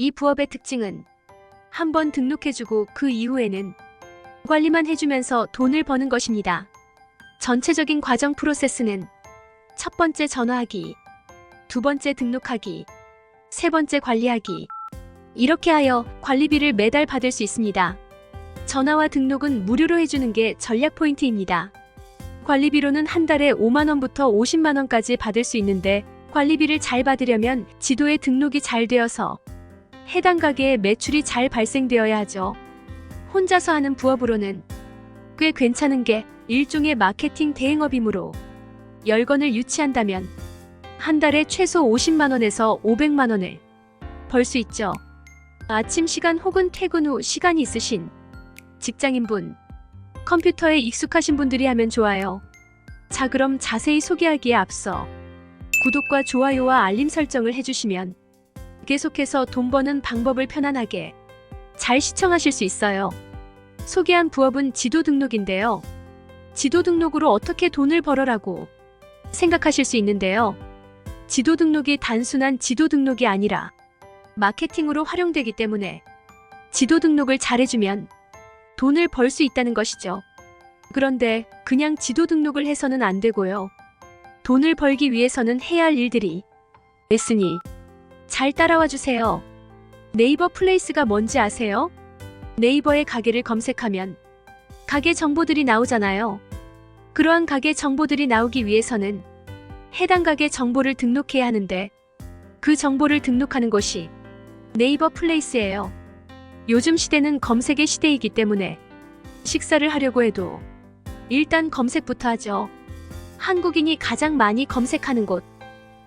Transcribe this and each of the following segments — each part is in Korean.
이 부업의 특징은 한번 등록해주고 그 이후에는 관리만 해주면서 돈을 버는 것입니다. 전체적인 과정 프로세스는 첫 번째 전화하기, 두 번째 등록하기, 세 번째 관리하기. 이렇게 하여 관리비를 매달 받을 수 있습니다. 전화와 등록은 무료로 해주는 게 전략 포인트입니다. 관리비로는 한 달에 5만원부터 50만원까지 받을 수 있는데 관리비를 잘 받으려면 지도에 등록이 잘 되어서 해당 가게에 매출이 잘 발생되어야 하죠. 혼자서 하는 부업으로는 꽤 괜찮은 게 일종의 마케팅 대행업이므로 10건을 유치한다면 한 달에 최소 50만원에서 500만원을 벌 수 있죠. 아침 시간 혹은 퇴근 후 시간이 있으신 직장인분, 컴퓨터에 익숙하신 분들이 하면 좋아요. 자, 그럼 자세히 소개하기에 앞서 구독과 좋아요와 알림 설정을 해주시면 계속해서 돈 버는 방법을 편안하게 잘 시청하실 수 있어요. 소개한 부업은 지도 등록인데요. 지도 등록으로 어떻게 돈을 벌어라고 생각하실 수 있는데요. 지도 등록이 단순한 지도 등록이 아니라 마케팅으로 활용되기 때문에 지도 등록을 잘해주면 돈을 벌 수 있다는 것이죠. 그런데 그냥 지도 등록을 해서는 안 되고요. 돈을 벌기 위해서는 해야 할 일들이 있으니 잘 따라와 주세요. 네이버 플레이스가 뭔지 아세요? 네이버에 가게를 검색하면 가게 정보들이 나오잖아요. 그러한 가게 정보들이 나오기 위해서는 해당 가게 정보를 등록해야 하는데 그 정보를 등록하는 곳이 네이버 플레이스예요. 요즘 시대는 검색의 시대이기 때문에 식사를 하려고 해도 일단 검색부터 하죠. 한국인이 가장 많이 검색하는 곳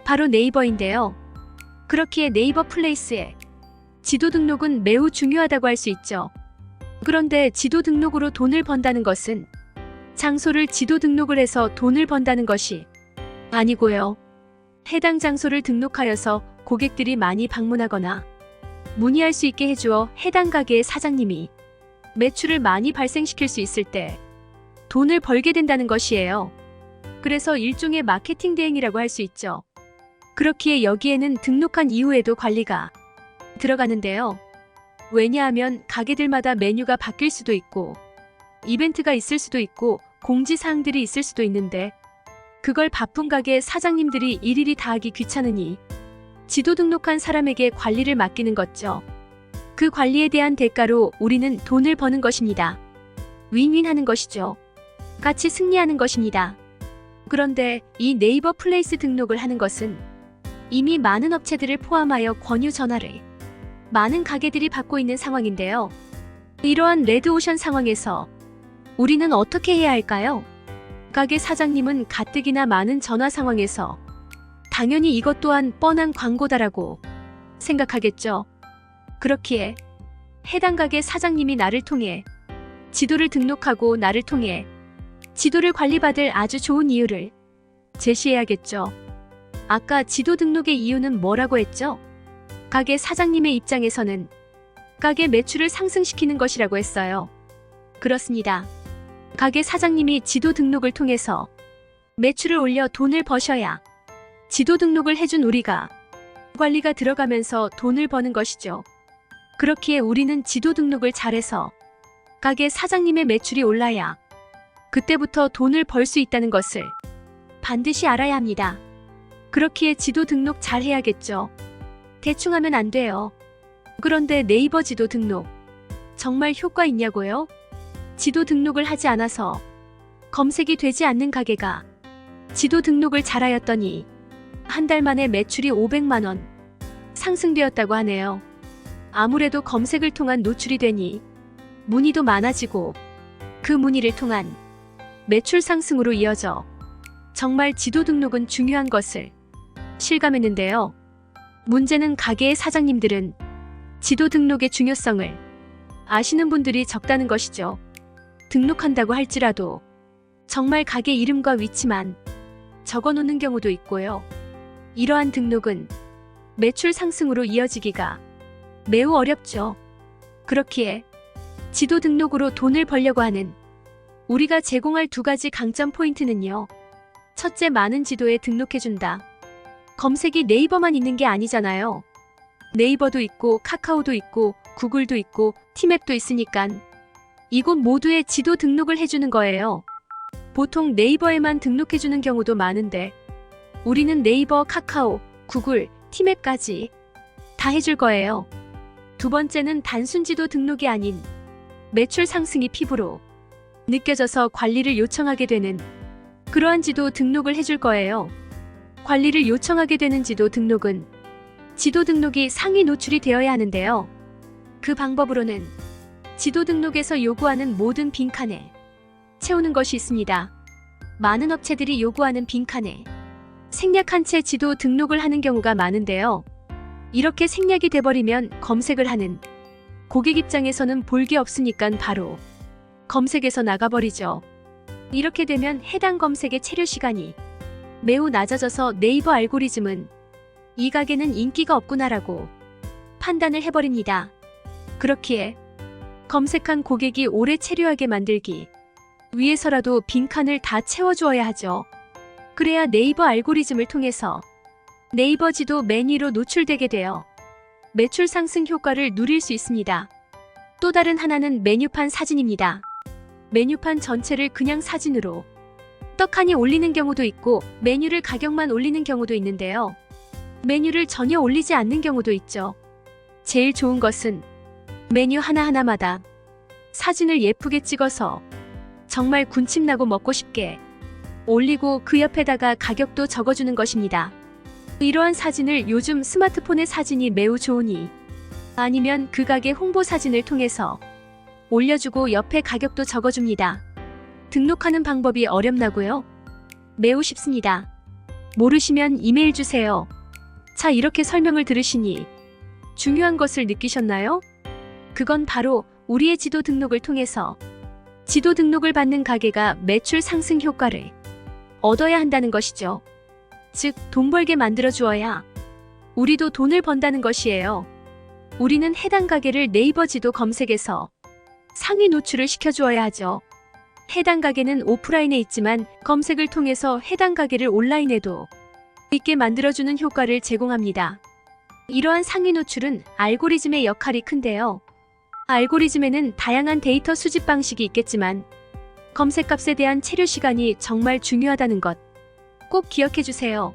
바로 네이버인데요. 그렇기에 네이버 플레이스에 지도 등록은 매우 중요하다고 할 수 있죠. 그런데 지도 등록으로 돈을 번다는 것은 장소를 지도 등록을 해서 돈을 번다는 것이 아니고요. 해당 장소를 등록하여서 고객들이 많이 방문하거나 문의할 수 있게 해주어 해당 가게의 사장님이 매출을 많이 발생시킬 수 있을 때 돈을 벌게 된다는 것이에요. 그래서 일종의 마케팅 대행이라고 할 수 있죠. 그렇기에 여기에는 등록한 이후에도 관리가 들어가는데요. 왜냐하면 가게들마다 메뉴가 바뀔 수도 있고 이벤트가 있을 수도 있고 공지사항들이 있을 수도 있는데 그걸 바쁜 가게 사장님들이 일일이 다 하기 귀찮으니 지도 등록한 사람에게 관리를 맡기는 거죠. 그 관리에 대한 대가로 우리는 돈을 버는 것입니다. 윈윈하는 것이죠. 같이 승리하는 것입니다. 그런데 이 네이버 플레이스 등록을 하는 것은 이미 많은 업체들을 포함하여 권유 전화를 많은 가게들이 받고 있는 상황인데요. 이러한 레드오션 상황에서 우리는 어떻게 해야 할까요? 가게 사장님은 가뜩이나 많은 전화 상황에서 당연히 이것 또한 뻔한 광고다라고 생각하겠죠. 그렇기에 해당 가게 사장님이 나를 통해 지도를 등록하고 나를 통해 지도를 관리받을 아주 좋은 이유를 제시해야겠죠. 아까 지도 등록의 이유는 뭐라고 했죠? 가게 사장님의 입장에서는 가게 매출을 상승시키는 것이라고 했어요. 그렇습니다. 가게 사장님이 지도 등록을 통해서 매출을 올려 돈을 버셔야 지도 등록을 해준 우리가 관리가 들어가면서 돈을 버는 것이죠. 그렇기에 우리는 지도 등록을 잘해서 가게 사장님의 매출이 올라야 그때부터 돈을 벌 수 있다는 것을 반드시 알아야 합니다. 그렇기에 지도 등록 잘 해야겠죠. 대충 하면 안 돼요. 그런데 네이버 지도 등록 정말 효과 있냐고요? 지도 등록을 하지 않아서 검색이 되지 않는 가게가 지도 등록을 잘하였더니 한 달 만에 매출이 500만원 상승되었다고 하네요. 아무래도 검색을 통한 노출이 되니 문의도 많아지고 그 문의를 통한 매출 상승으로 이어져 정말 지도 등록은 중요한 것을 실감했는데요. 문제는 가게의 사장님들은 지도 등록의 중요성을 아시는 분들이 적다는 것이죠. 등록한다고 할지라도 정말 가게 이름과 위치만 적어놓는 경우도 있고요. 이러한 등록은 매출 상승으로 이어지기가 매우 어렵죠. 그렇기에 지도 등록으로 돈을 벌려고 하는 우리가 제공할 두 가지 강점 포인트는요. 첫째, 많은 지도에 등록해준다. 검색이 네이버만 있는 게 아니잖아요. 네이버도 있고 카카오도 있고 구글도 있고 티맵도 있으니깐 이곳 모두에 지도 등록을 해주는 거예요. 보통 네이버에만 등록해주는 경우도 많은데 우리는 네이버, 카카오, 구글, 티맵까지 다 해줄 거예요. 두 번째는 단순 지도 등록이 아닌 매출 상승이 피부로 느껴져서 관리를 요청하게 되는 그러한 지도 등록을 해줄 거예요. 관리를 요청하게 되는 지도 등록은 지도 등록이 상위 노출이 되어야 하는데요. 그 방법으로는 지도 등록에서 요구하는 모든 빈칸에 채우는 것이 있습니다. 많은 업체들이 요구하는 빈칸에 생략한 채 지도 등록을 하는 경우가 많은데요. 이렇게 생략이 돼버리면 검색을 하는 고객 입장에서는 볼 게 없으니까 바로 검색에서 나가버리죠. 이렇게 되면 해당 검색의 체류 시간이 매우 낮아져서 네이버 알고리즘은 이 가게는 인기가 없구나라고 판단을 해버립니다. 그렇기에 검색한 고객이 오래 체류하게 만들기 위해서라도 빈칸을 다 채워주어야 하죠. 그래야 네이버 알고리즘을 통해서 네이버 지도 맨 위로 노출되게 되어 매출 상승 효과를 누릴 수 있습니다. 또 다른 하나는 메뉴판 사진입니다. 메뉴판 전체를 그냥 사진으로 떡하니 올리는 경우도 있고 메뉴를 가격만 올리는 경우도 있는데요. 메뉴를 전혀 올리지 않는 경우도 있죠. 제일 좋은 것은 메뉴 하나하나마다 사진을 예쁘게 찍어서 정말 군침나고 먹고 싶게 올리고 그 옆에다가 가격도 적어주는 것입니다. 이러한 사진을 요즘 스마트폰의 사진이 매우 좋으니 아니면 그 가게 홍보 사진을 통해서 올려주고 옆에 가격도 적어줍니다. 등록하는 방법이 어렵나고요? 매우 쉽습니다. 모르시면 이메일 주세요. 자, 이렇게 설명을 들으시니 중요한 것을 느끼셨나요? 그건 바로 우리의 지도 등록을 통해서 지도 등록을 받는 가게가 매출 상승 효과를 얻어야 한다는 것이죠. 즉, 돈 벌게 만들어 주어야 우리도 돈을 번다는 것이에요. 우리는 해당 가게를 네이버 지도 검색에서 상위 노출을 시켜주어야 하죠. 해당 가게는 오프라인에 있지만 검색을 통해서 해당 가게를 온라인에도 있게 만들어주는 효과를 제공합니다. 이러한 상위 노출은 알고리즘의 역할이 큰데요. 알고리즘에는 다양한 데이터 수집 방식이 있겠지만 검색값에 대한 체류 시간이 정말 중요하다는 것 꼭 기억해 주세요.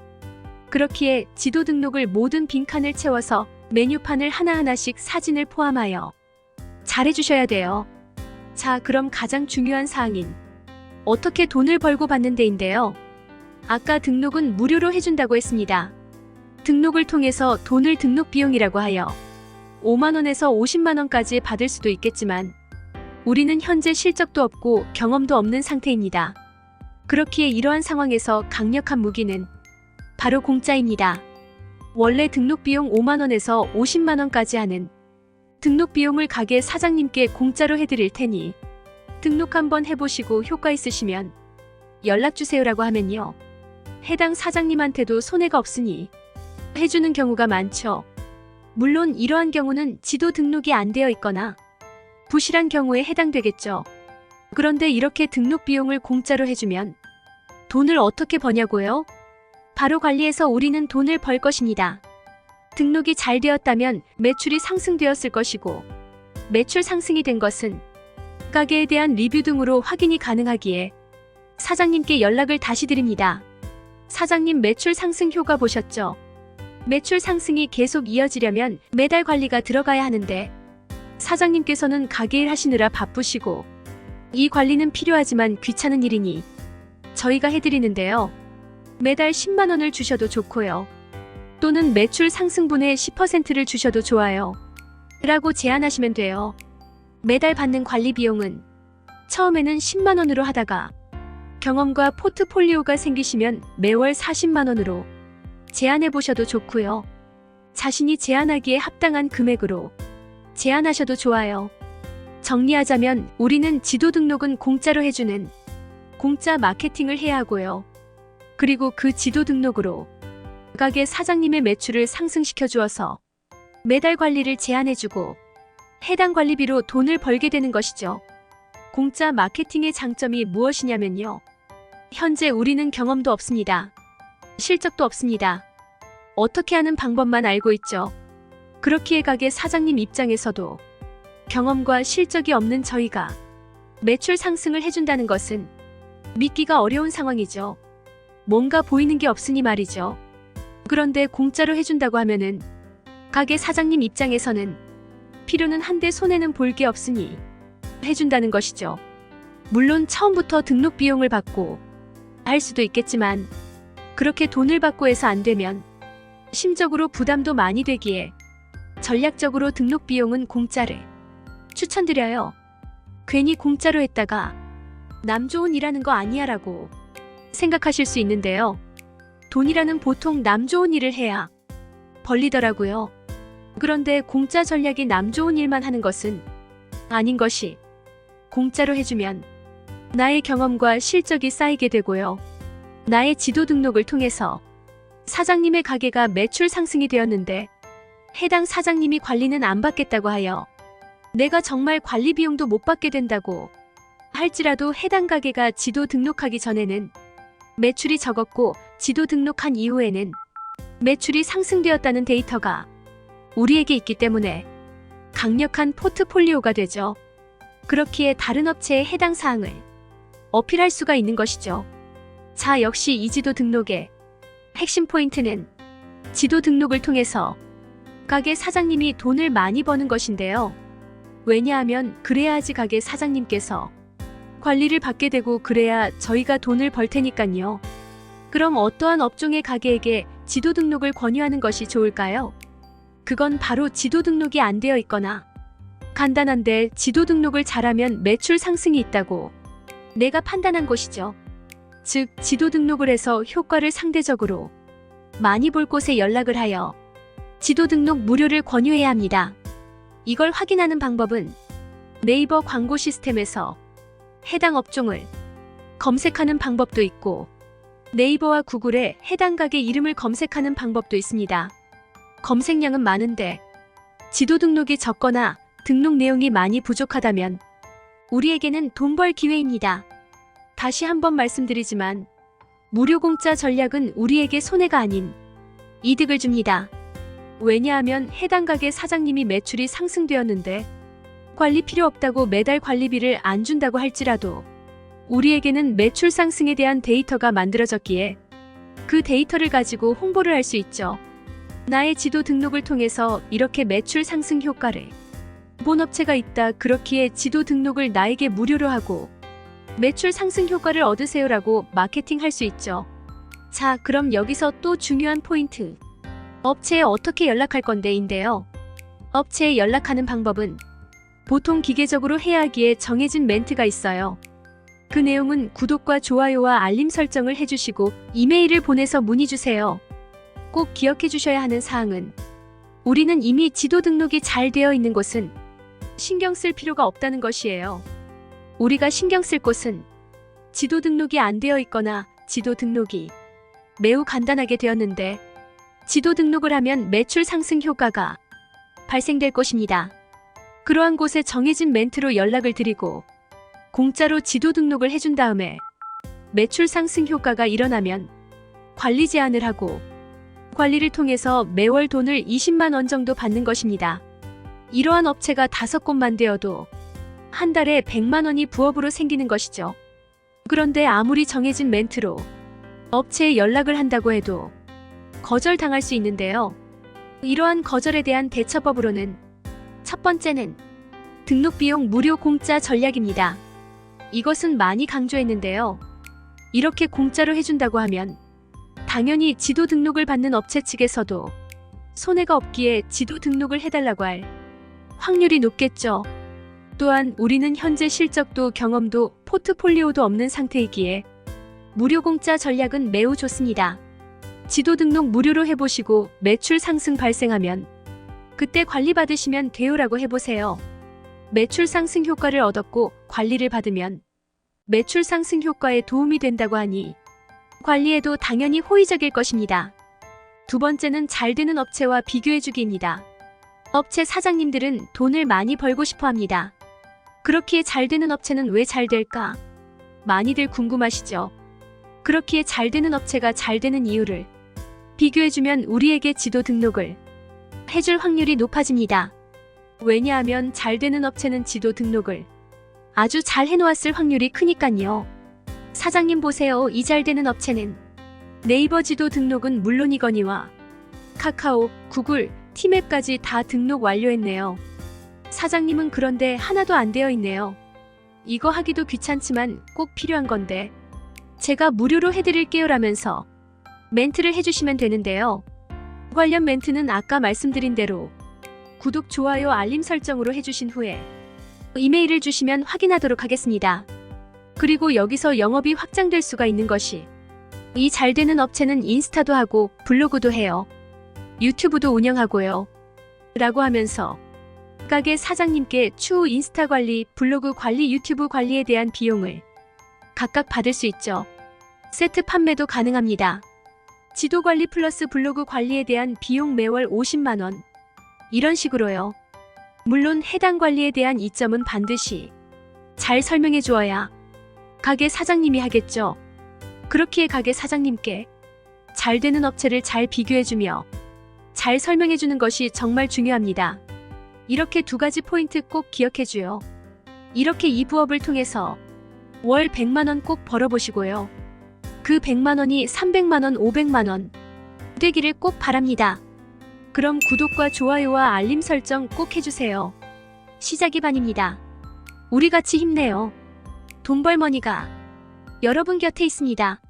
그렇기에 지도 등록을 모든 빈칸을 채워서 메뉴판을 하나하나씩 사진을 포함하여 잘해 주셔야 돼요. 자, 그럼 가장 중요한 사항인 어떻게 돈을 벌고 받는 데인데요. 아까 등록은 무료로 해준다고 했습니다. 등록을 통해서 돈을 등록 비용이라고 하여 5만원에서 50만원까지 받을 수도 있겠지만 우리는 현재 실적도 없고 경험도 없는 상태입니다. 그렇기에 이러한 상황에서 강력한 무기는 바로 공짜입니다. 원래 등록 비용 5만원에서 50만원까지 하는 등록 비용을 가게 사장님께 공짜로 해드릴 테니 등록 한번 해보시고 효과 있으시면 연락주세요라고 하면요. 해당 사장님한테도 손해가 없으니 해주는 경우가 많죠. 물론 이러한 경우는 지도 등록이 안 되어 있거나 부실한 경우에 해당되겠죠. 그런데 이렇게 등록 비용을 공짜로 해주면 돈을 어떻게 버냐고요? 바로 관리해서 우리는 돈을 벌 것입니다. 등록이 잘 되었다면 매출이 상승되었을 것이고 매출 상승이 된 것은 가게에 대한 리뷰 등으로 확인이 가능하기에 사장님께 연락을 다시 드립니다. 사장님, 매출 상승 효과 보셨죠? 매출 상승이 계속 이어지려면 매달 관리가 들어가야 하는데 사장님께서는 가게 일 하시느라 바쁘시고 이 관리는 필요하지만 귀찮은 일이니 저희가 해드리는데요. 매달 10만원을 주셔도 좋고요. 또는 매출 상승분의 10%를 주셔도 좋아요. 라고 제안하시면 돼요. 매달 받는 관리 비용은 처음에는 10만원으로 하다가 경험과 포트폴리오가 생기시면 매월 40만원으로 제안해 보셔도 좋고요. 자신이 제안하기에 합당한 금액으로 제안하셔도 좋아요. 정리하자면 우리는 지도 등록은 공짜로 해주는 공짜 마케팅을 해야 하고요. 그리고 그 지도 등록으로 가게 사장님의 매출을 상승시켜 주어서 매달 관리를 제안해주고 해당 관리비로 돈을 벌게 되는 것이죠. 공짜 마케팅의 장점이 무엇이냐면요. 현재 우리는 경험도 없습니다. 실적도 없습니다. 어떻게 하는 방법만 알고 있죠. 그렇기에 가게 사장님 입장에서도 경험과 실적이 없는 저희가 매출 상승을 해준다는 것은 믿기가 어려운 상황이죠. 뭔가 보이는 게 없으니 말이죠. 그런데 공짜로 해준다고 하면은 가게 사장님 입장에서는 필요는 한데 손해는 볼 게 없으니 해준다는 것이죠. 물론 처음부터 등록 비용을 받고 할 수도 있겠지만 그렇게 돈을 받고 해서 안 되면 심적으로 부담도 많이 되기에 전략적으로 등록 비용은 공짜를 추천드려요. 괜히 공짜로 했다가 남 좋은 일하는 거 아니야 라고 생각하실 수 있는데요. 돈이라는 보통 남 좋은 일을 해야 벌리더라고요. 그런데 공짜 전략이 남 좋은 일만 하는 것은 아닌 것이, 공짜로 해주면 나의 경험과 실적이 쌓이게 되고요. 나의 지도 등록을 통해서 사장님의 가게가 매출 상승이 되었는데 해당 사장님이 관리는 안 받겠다고 하여 내가 정말 관리 비용도 못 받게 된다고 할지라도 해당 가게가 지도 등록하기 전에는 매출이 적었고 지도 등록한 이후에는 매출이 상승되었다는 데이터가 우리에게 있기 때문에 강력한 포트폴리오가 되죠. 그렇기에 다른 업체의 해당 사항을 어필할 수가 있는 것이죠. 자, 역시 이 지도 등록의 핵심 포인트는 지도 등록을 통해서 가게 사장님이 돈을 많이 버는 것인데요. 왜냐하면 그래야지 가게 사장님께서 관리를 받게 되고 그래야 저희가 돈을 벌 테니까요. 그럼 어떠한 업종의 가게에게 지도 등록을 권유하는 것이 좋을까요? 그건 바로 지도 등록이 안 되어 있거나 간단한데 지도 등록을 잘하면 매출 상승이 있다고 내가 판단한 곳이죠. 즉, 지도 등록을 해서 효과를 상대적으로 많이 볼 곳에 연락을 하여 지도 등록 무료를 권유해야 합니다. 이걸 확인하는 방법은 네이버 광고 시스템에서 해당 업종을 검색하는 방법도 있고 네이버와 구글에 해당 가게 이름을 검색하는 방법도 있습니다. 검색량은 많은데 지도 등록이 적거나 등록 내용이 많이 부족하다면 우리에게는 돈 벌 기회입니다. 다시 한번 말씀드리지만 무료 공짜 전략은 우리에게 손해가 아닌 이득을 줍니다. 왜냐하면 해당 가게 사장님이 매출이 상승되었는데 관리 필요 없다고 매달 관리비를 안 준다고 할지라도 우리에게는 매출 상승에 대한 데이터가 만들어졌기에 그 데이터를 가지고 홍보를 할 수 있죠. 나의 지도 등록을 통해서 이렇게 매출 상승 효과를 본 업체가 있다. 그렇기에 지도 등록을 나에게 무료로 하고 매출 상승 효과를 얻으세요라고 마케팅할 수 있죠. 자, 그럼 여기서 또 중요한 포인트. 업체에 어떻게 연락할 건데인데요. 업체에 연락하는 방법은 보통 기계적으로 해야 하기에 정해진 멘트가 있어요. 그 내용은 구독과 좋아요와 알림 설정을 해주시고 이메일을 보내서 문의주세요. 꼭 기억해 주셔야 하는 사항은 우리는 이미 지도 등록이 잘 되어 있는 곳은 신경 쓸 필요가 없다는 것이에요. 우리가 신경 쓸 곳은 지도 등록이 안 되어 있거나 지도 등록이 매우 간단하게 되었는데 지도 등록을 하면 매출 상승 효과가 발생될 것입니다. 그러한 곳에 정해진 멘트로 연락을 드리고 공짜로 지도 등록을 해준 다음에 매출 상승 효과가 일어나면 관리 제안을 하고 관리를 통해서 매월 돈을 20만 원 정도 받는 것입니다. 이러한 업체가 5곳만 되어도 한 달에 100만 원이 부업으로 생기는 것이죠. 그런데 아무리 정해진 멘트로 업체에 연락을 한다고 해도 거절당할 수 있는데요. 이러한 거절에 대한 대처법으로는 첫 번째는 등록 비용 무료 공짜 전략입니다. 이것은 많이 강조했는데요. 이렇게 공짜로 해준다고 하면 당연히 지도 등록을 받는 업체 측에서도 손해가 없기에 지도 등록을 해달라고 할 확률이 높겠죠. 또한 우리는 현재 실적도 경험도 포트폴리오도 없는 상태이기에 무료 공짜 전략은 매우 좋습니다. 지도 등록 무료로 해보시고 매출 상승 발생하면 그때 관리 받으시면 돼요라고 해보세요. 매출 상승 효과를 얻었고 관리를 받으면 매출 상승 효과에 도움이 된다고 하니 관리에도 당연히 호의적일 것입니다. 두 번째는 잘 되는 업체와 비교해주기입니다. 업체 사장님들은 돈을 많이 벌고 싶어 합니다. 그렇기에 잘 되는 업체는 왜 잘 될까? 많이들 궁금하시죠? 그렇기에 잘 되는 업체가 잘 되는 이유를 비교해주면 우리에게 지도 등록을 해줄 확률이 높아집니다. 왜냐하면 잘 되는 업체는 지도 등록을 아주 잘 해놓았을 확률이 크니깐요. 사장님 보세요. 이 잘 되는 업체는 네이버 지도 등록은 물론이거니와 카카오, 구글, 티맵까지 다 등록 완료했네요. 사장님은 그런데 하나도 안 되어 있네요. 이거 하기도 귀찮지만 꼭 필요한 건데 제가 무료로 해드릴게요 라면서 멘트를 해주시면 되는데요. 관련 멘트는 아까 말씀드린 대로 구독, 좋아요, 알림 설정으로 해주신 후에 이메일을 주시면 확인하도록 하겠습니다. 그리고 여기서 영업이 확장될 수가 있는 것이 이 잘 되는 업체는 인스타도 하고 블로그도 해요. 유튜브도 운영하고요. 라고 하면서 가게 사장님께 추후 인스타 관리, 블로그 관리, 유튜브 관리에 대한 비용을 각각 받을 수 있죠. 세트 판매도 가능합니다. 지도 관리 플러스 블로그 관리에 대한 비용 매월 50만원. 이런 식으로요. 물론 해당 관리에 대한 이점은 반드시 잘 설명해 주어야 가게 사장님이 하겠죠. 그렇기에 가게 사장님께 잘 되는 업체를 잘 비교해주며 잘 설명해주는 것이 정말 중요합니다. 이렇게 두 가지 포인트 꼭 기억해줘요. 이렇게 이 부업을 통해서 월 100만원 꼭 벌어보시고요. 그 100만원이 300만원, 500만원 되기를 꼭 바랍니다. 그럼 구독과 좋아요와 알림 설정 꼭 해주세요. 시작이 반입니다. 우리 같이 힘내요. 돈벌머니가 여러분 곁에 있습니다.